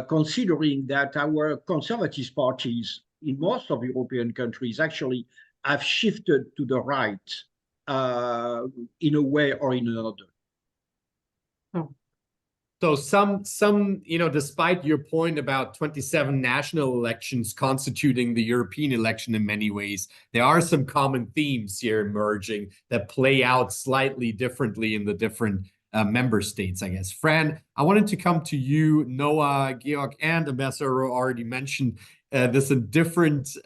considering that our conservative parties in most of European countries actually have shifted to the right in a way or in another? So some, despite your point about 27 national elections constituting the European election in many ways, there are some common themes here emerging that play out slightly differently in the different member states, I guess. Fran, I wanted to come to you. Noah, Georg, and Ambassador already mentioned this in different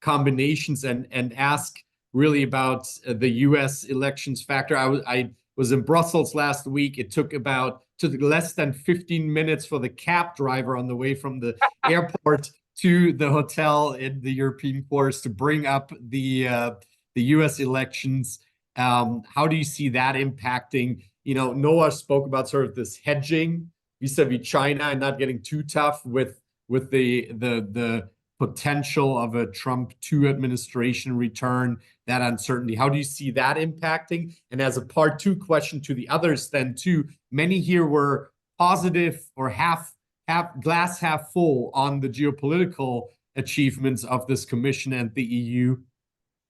combinations and ask really about the US elections factor. I was in Brussels last week. It took about to less than 15 minutes for the cab driver on the way from the airport to the hotel in the European forest to bring up the U.S. elections. How do you see that impacting? Noah spoke about sort of this hedging vis-a-vis China and not getting too tough with the potential of a Trump 2 administration return, that uncertainty. How do you see that impacting? And as a part 2 question to the others then too, many here were positive or glass half full on the geopolitical achievements of this commission and the EU,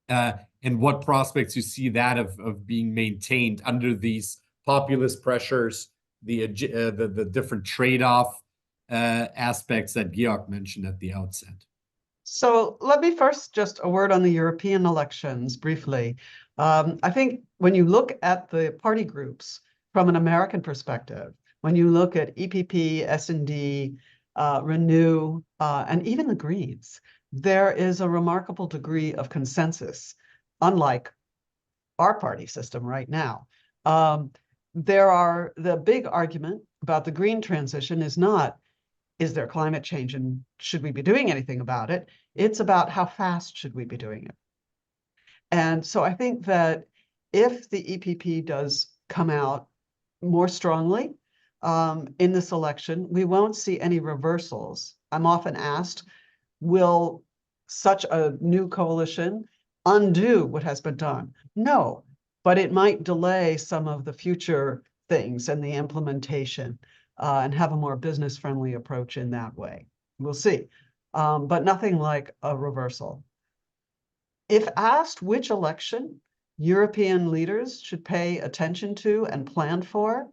and what prospects you see that of being maintained under these populist pressures, the different trade-off aspects that Georg mentioned at the outset. So let me first just a word on the European elections briefly. I think when you look at the party groups from an American perspective, when you look at EPP, S&D, Renew, and even the Greens, there is a remarkable degree of consensus, unlike our party system right now. The big argument about the green transition is not, is there climate change and should we be doing anything about it? It's about how fast should we be doing it? And so I think that if the EPP does come out more strongly in this election, we won't see any reversals. I'm often asked, will such a new coalition undo what has been done? No, but it might delay some of the future things and the implementation. And have a more business-friendly approach in that way. We'll see, but nothing like a reversal. If asked which election European leaders should pay attention to and plan for,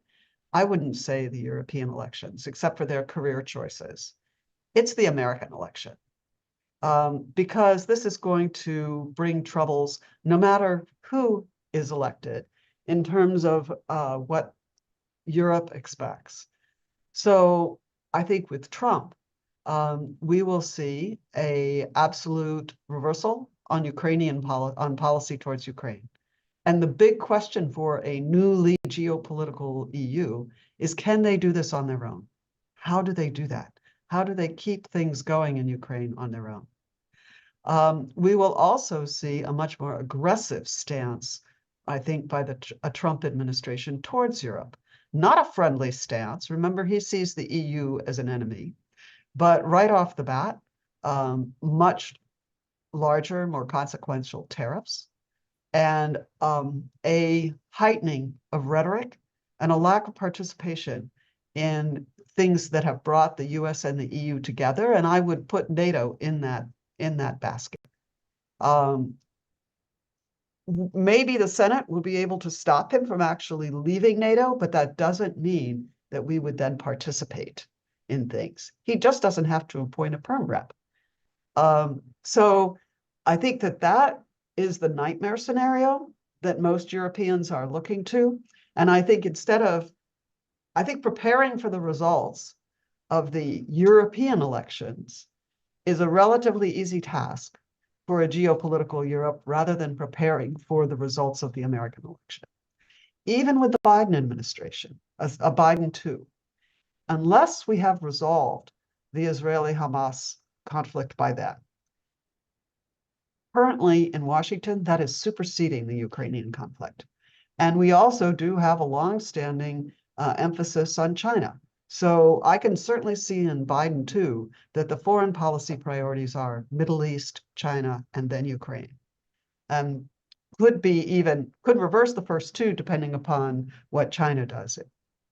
I wouldn't say the European elections, except for their career choices. It's the American election, because this is going to bring troubles no matter who is elected in terms of what Europe expects. So I think with Trump, we will see an absolute reversal on on policy towards Ukraine. And the big question for a newly geopolitical EU is, can they do this on their own? How do they do that? How do they keep things going in Ukraine on their own? We will also see a much more aggressive stance, I think, by a Trump administration towards Europe. Not a friendly stance. Remember, he sees the EU as an enemy, but right off the bat, much larger, more consequential tariffs, and a heightening of rhetoric and a lack of participation in things that have brought the US and the EU together. And I would put NATO in that basket. Maybe the Senate will be able to stop him from actually leaving NATO, but that doesn't mean that we would then participate in things. He just doesn't have to appoint a perm rep. So I think that is the nightmare scenario that most Europeans are looking to. And I think preparing for the results of the European elections is a relatively easy task for a geopolitical Europe rather than preparing for the results of the American election. Even with the Biden administration, a Biden 2, unless we have resolved the Israeli-Hamas conflict by then. Currently in Washington, that is superseding the Ukrainian conflict. And we also do have a longstanding emphasis on China. So I can certainly see in Biden too that the foreign policy priorities are Middle East, China, and then Ukraine. And could reverse the first two depending upon what China does.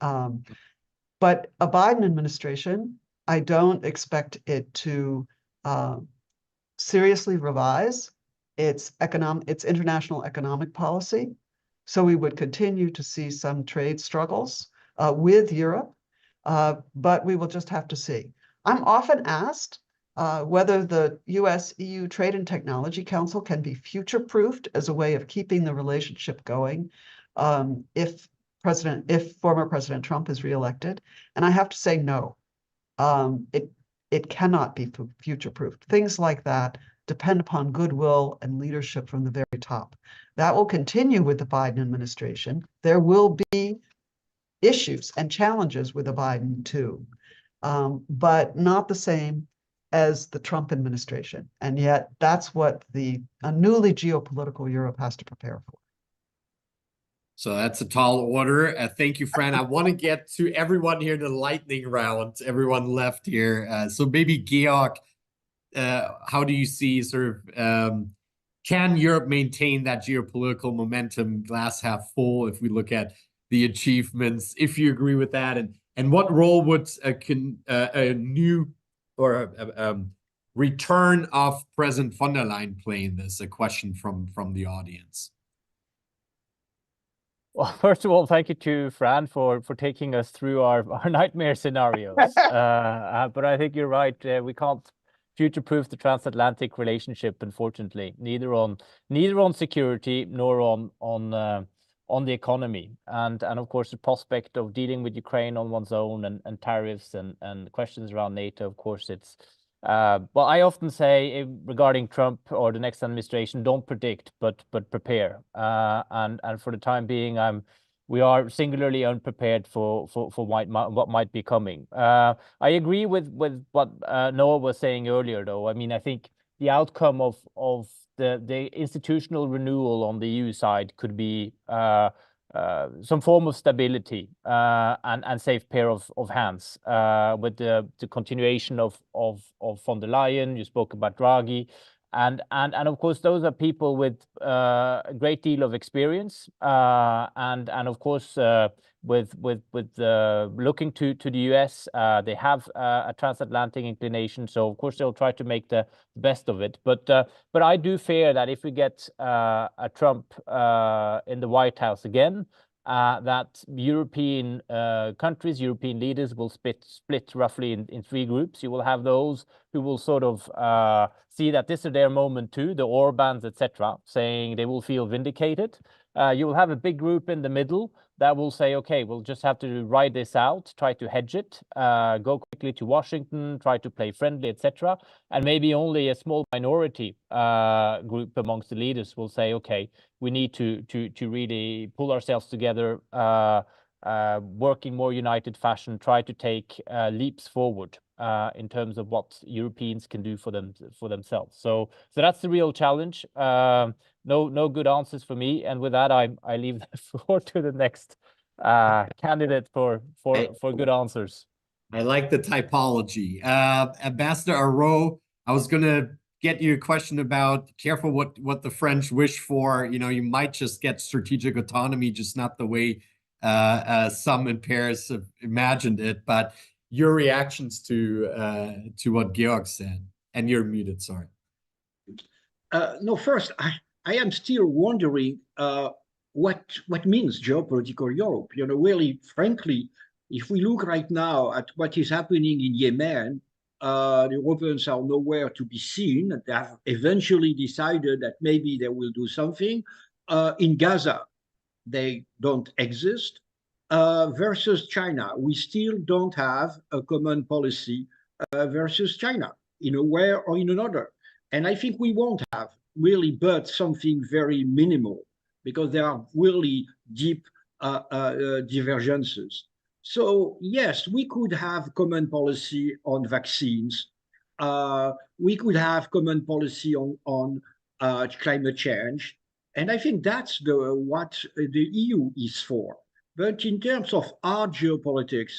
But a Biden administration, I don't expect it to seriously revise its international economic policy. So we would continue to see some trade struggles with Europe. But we will just have to see. I'm often asked whether the US-EU Trade and Technology Council can be future-proofed as a way of keeping the relationship going if former President Trump is reelected. And I have to say no. It cannot be future-proofed. Things like that depend upon goodwill and leadership from the very top. That will continue with the Biden administration. There will be issues and challenges with a Biden too, but not the same as the Trump administration. And yet that's what a newly geopolitical Europe has to prepare for. So that's a tall order. Thank you, Fran. I want to get to everyone here in the lightning round, everyone left here. So maybe Georg, how do you see can Europe maintain that geopolitical momentum, glass half full, if we look at the achievements, if you agree with that? And what role would a new or return of President von der Leyen play in this? A question from the audience. Well, first of all, thank you to Fran for taking us through our nightmare scenarios. But I think you're right. We can't future-proof the transatlantic relationship, unfortunately, neither on security nor on the economy. And of course, the prospect of dealing with Ukraine on one's own and tariffs and questions around NATO, of course, it's well, I often say regarding Trump or the next administration, don't predict, but prepare. And for the time being, we are singularly unprepared for what might be coming. I agree with what Noah was saying earlier, though. I mean, I think the outcome of the institutional renewal on the EU side could be some form of stability and safe pair of hands with the continuation of von der Leyen. You spoke about Draghi, and of course those are people with a great deal of experience and of course with looking to the US, they have a transatlantic inclination, so of course they'll try to make the best of it. But I do fear that if we get a Trump in the White House again, that European countries, European leaders will split roughly in three groups. You will have those who will sort of see that this is their moment too, the Orbans, etc., saying they will feel vindicated. You will have a big group in the middle that will say, okay, we'll just have to ride this out, try to hedge it, go quickly to Washington, try to play friendly, etc. And maybe only a small minority group amongst the leaders will say, okay, we need to really pull ourselves together, work in more united fashion, try to take leaps forward in terms of what Europeans can do for themselves. So that's the real challenge. No good answers for me. And with that, I leave the floor to the next candidate for good answers. I like the typology. Ambassador Arro, I was going to get you a question about careful what the French wish for. You know, you might just get strategic autonomy, just not the way some in Paris have imagined it. But your reactions to what Georg said, and you're muted, sorry. No, first, I am still wondering what means geopolitical Europe. You know, really, frankly, if we look right now at what is happening in Yemen, the Europeans are nowhere to be seen. They have eventually decided that maybe they will do something. In Gaza, they don't exist. Versus China, we still don't have a common policy versus China in a way or in another. And I think we won't have really but something very minimal because there are really deep divergences. So yes, we could have common policy on vaccines. We could have common policy on climate change. And I think that's what the EU is for. But in terms of our geopolitics,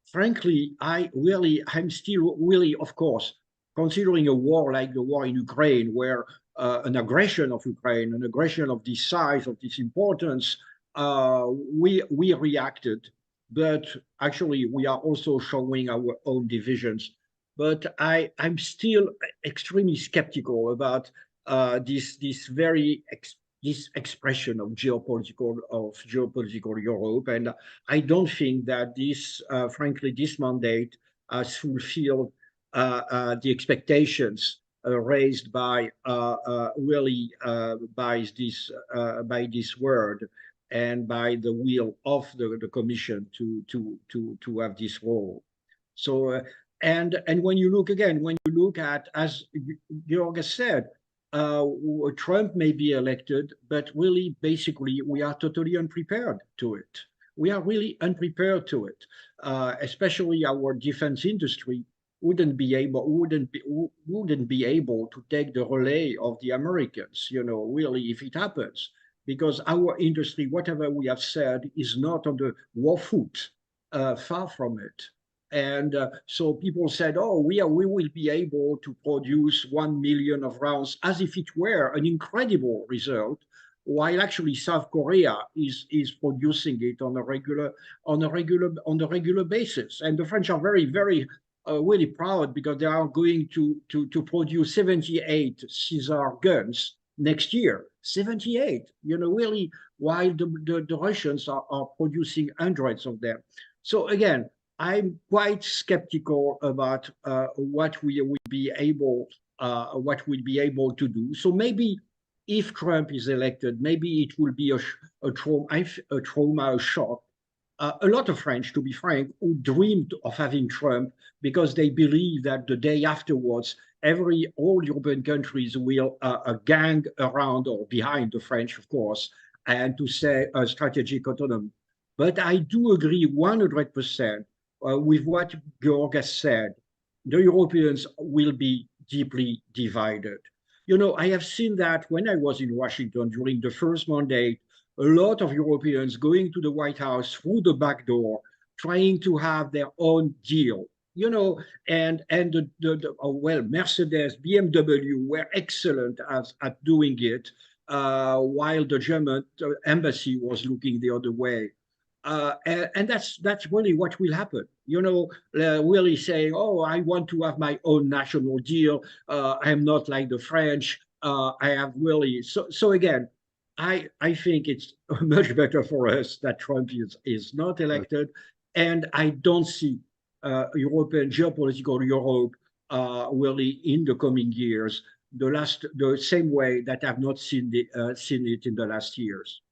frankly, I'm still really, of course, considering a war like the war in Ukraine, where an aggression of Ukraine, an aggression of this size, of this importance, we reacted. But actually, we are also showing our own divisions. But I'm still extremely skeptical about this expression of geopolitical Europe, and I don't think that this, frankly, this mandate has fulfilled the expectations raised by really by this word and by the will of the Commission to have this role. So and when you look at, as Georg said, Trump may be elected, but really, basically, we are totally unprepared to it. we are really unprepared to it. Especially our defense industry wouldn't be able to take the relay of the Americans, really, if it happens, because our industry, whatever we have said, is not on the war foot, far from it. And so people said, oh, we will be able to produce 1 million of rounds as if it were an incredible result, while actually South Korea is producing it on a regular basis. And the French are very, very really proud because they are going to produce 78 Caesar guns next year. 78, really, while the Russians are producing hundreds of them. So again, I'm quite skeptical about what we will be able to do. So maybe if Trump is elected, maybe it will be a trauma, a shock. A lot of French, to be frank, who dreamed of having Trump because they believe that the day afterwards, all European countries will gang around or behind the French, of course, and to say strategic autonomy. But I do agree 100% with what Georg has said. The Europeans will be deeply divided. I have seen that when I was in Washington during the first mandate, a lot of Europeans going to the White House through the back door, trying to have their own deal. And Mercedes, BMW were excellent at doing it, while the German embassy was looking the other way. And that's really what will happen. Really saying, oh, I want to have my own national deal. I'm not like the French. I have really so again. I think it's much better for us that Trump is not elected, and I don't see European geopolitical Europe really in the coming years the same way that I've not seen it in the last years.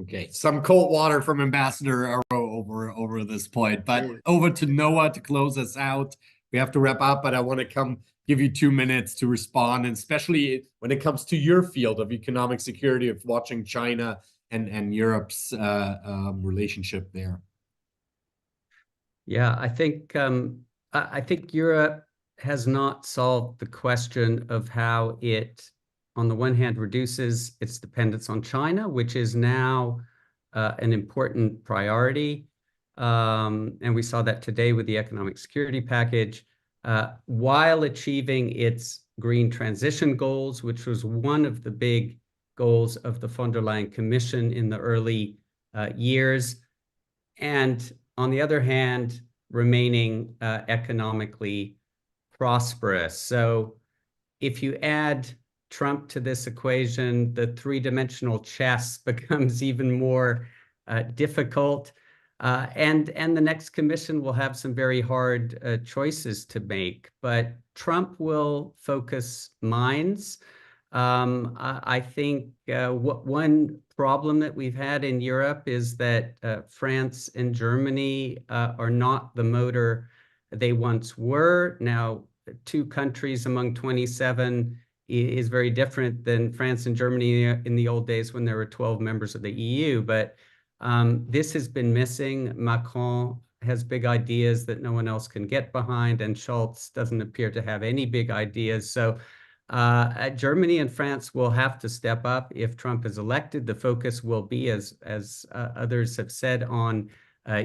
Okay, some cold water from Ambassador Arro over this point, but over to Noah to close us out. We have to wrap up, but I want to give you 2 minutes to respond, and especially when it comes to your field of economic security, of watching China and Europe's relationship there. Yeah, I think Europe has not solved the question of how it, on the one hand, reduces its dependence on China, which is now an important priority. And we saw that today with the economic security package, while achieving its green transition goals, which was one of the big goals of the von der Leyen Commission in the early years. And on the other hand, remaining economically prosperous. So if you add Trump to this equation, the three-dimensional chess becomes even more difficult. And the next commission will have some very hard choices to make. But Trump will focus minds. I think one problem that we've had in Europe is that France and Germany are not the motor they once were. Now, 2 countries among 27 is very different than France and Germany in the old days when there were 12 members of the EU. But this has been missing. Macron has big ideas that no one else can get behind, and Scholz doesn't appear to have any big ideas. So Germany and France will have to step up if Trump is elected. The focus will be, as others have said, on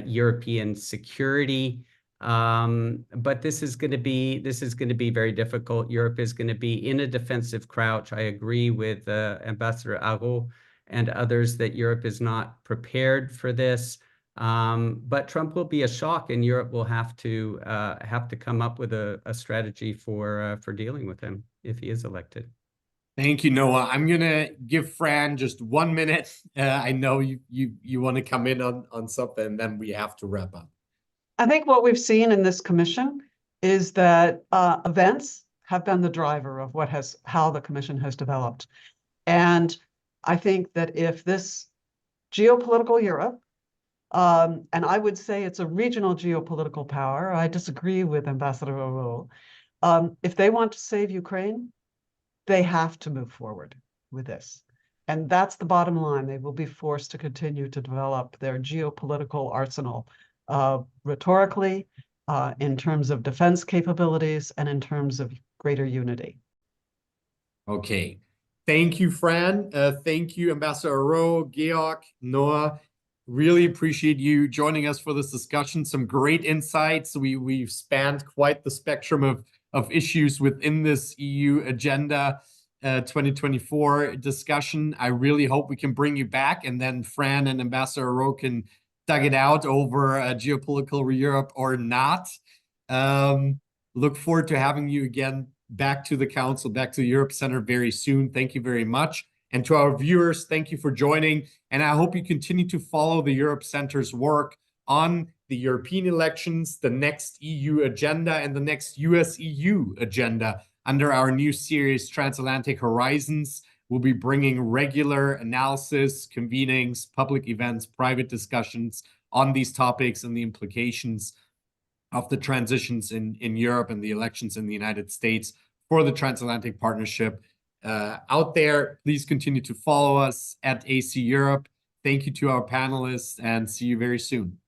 European security. But this is going to be very difficult. Europe is going to be in a defensive crouch. I agree with Ambassador Arro and others that Europe is not prepared for this. But Trump will be a shock, and Europe will have to come up with a strategy for dealing with him if he is elected. Thank you, Noah. I'm gonna give Fran just 1 minute. I know you want to come in on something, and then we have to wrap up. I think what we've seen in this commission is that events have been the driver of how the commission has developed. And I think that if this geopolitical Europe, and I would say it's a regional geopolitical power, I disagree with Ambassador Arro, if they want to save Ukraine, they have to move forward with this. And that's the bottom line. They will be forced to continue to develop their geopolitical arsenal, rhetorically, in terms of defense capabilities, and in terms of greater unity. Okay. Thank you, Fran. Thank you, Ambassador Rowe, Georg, Noah. Really appreciate you joining us for this discussion. Some great insights. We've spanned quite the spectrum of issues within this EU agenda 2024 discussion. I really hope we can bring you back, and then Fran and Ambassador Rowe can dug it out over Geopolitical Europe or not. Look forward to having you again back to the Council, back to the Europe Center very soon. Thank you very much. And to our viewers, thank you for joining. And I hope you continue to follow the Europe Center's work on the European elections, the next EU agenda, and the next US-EU agenda. Under our new series, Transatlantic Horizons, we'll be bringing regular analysis, convenings, public events, private discussions on these topics and the implications of the transitions in Europe and the elections in the United States for the Transatlantic Partnership. Out there, please continue to follow us at AC Europe. Thank you to our panelists, and see you very soon.